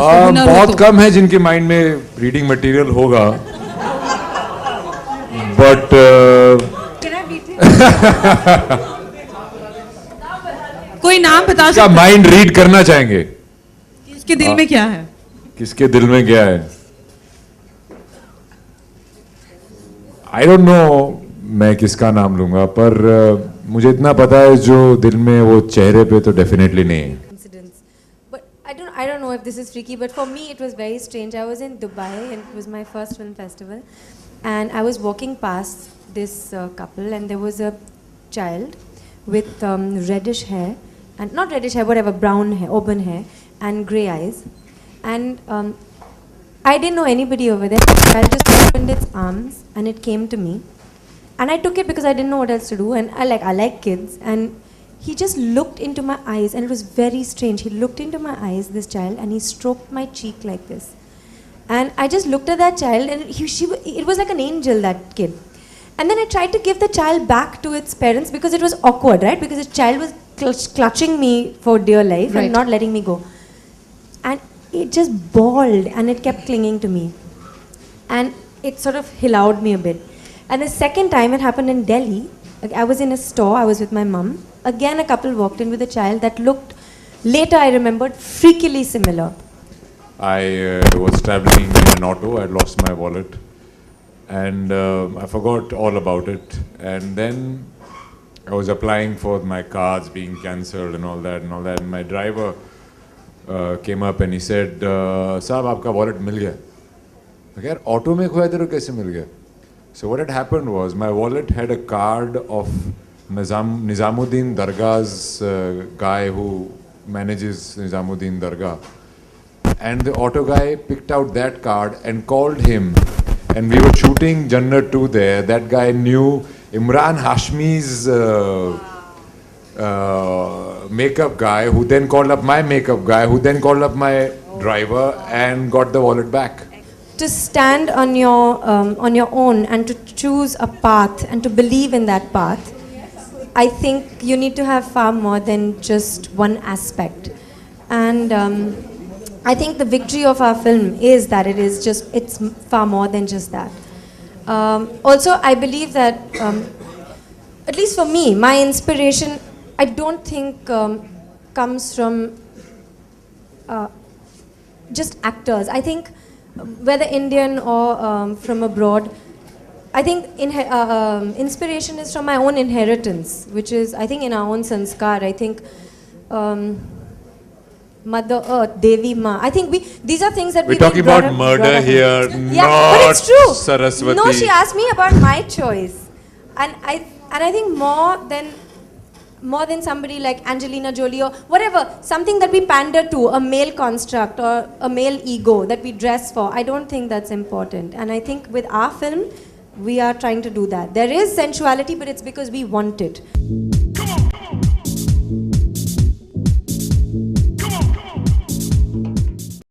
बहुत कम है जिनके माइंड में रीडिंग मटेरियल होगा, बट कोई नाम बता क्या सकते माइंड रीड करना चाहेंगे? हैं इसके दिल में क्या है? किसके दिल में क्या है? आई डोंट नो मैं किसका नाम लूंगा, पर मुझे इतना पता है जो दिल में वो चेहरे पे तो डेफिनेटली नहीं है. Incidents. But I don't know if this is freaky, but for me it was very strange. I was in Dubai and it was my first film festival, and I was walking past this couple, and there was a child with reddish hair, and not reddish hair, whatever, brown hair, auburn hair, and grey eyes, and I didn't know anybody over there. The child just opened its arms and it came to me, and I took it because I didn't know what else to do, and I like kids, and he just looked into my eyes, and it was very strange. He looked into my eyes, this child, and he stroked my cheek like this. And I just looked at that child, and it was like an angel, that kid. And then I tried to give the child back to its parents because it was awkward, right? Because the child was clutching me for dear life and not letting me go. And it just bawled, and it kept clinging to me. And it sort of hillowed me a bit. And the second time it happened in Delhi. I was in a store, I was with my mum. Again, a couple walked in with a child that looked, later I remembered, freakily similar. I was traveling in an auto. I lost my wallet, and I forgot all about it. And then I was applying for my cards being cancelled and all that. And my driver came up and he said, "Saab, आपका wallet मिल गया." मैं कहा, auto में खोया तेरे को कैसे मिल गया? So what had happened was my wallet had a card of Nizamuddin Dargah's guy who manages Nizamuddin Dargah, and the auto guy picked out that card and called him, and we were shooting Jannat 2 there. That guy knew Imran Hashmi's makeup guy, who then called up my makeup guy, who then called up my driver and got the wallet back. To stand on your own and to choose a path and to believe in that path, I think you need to have far more than just one aspect. And I think the victory of our film is that it's far more than just that. Also, I believe that, at least for me, my inspiration, I don't think comes from just actors. I think whether Indian or from abroad, I think inspiration is from my own inheritance, which is, I think, in our own sanskar. I think Mother Earth, Devi Ma. I think these are things that we're talking about murder here, yeah, not but it's true. Saraswati. No, she asked me about my choice, and I think more than somebody like Angelina Jolie or whatever, something that we pander to, a male construct or a male ego that we dress for. I don't think that's important. And I think with our film, we are trying to do that. There is sensuality, but it's because we want it.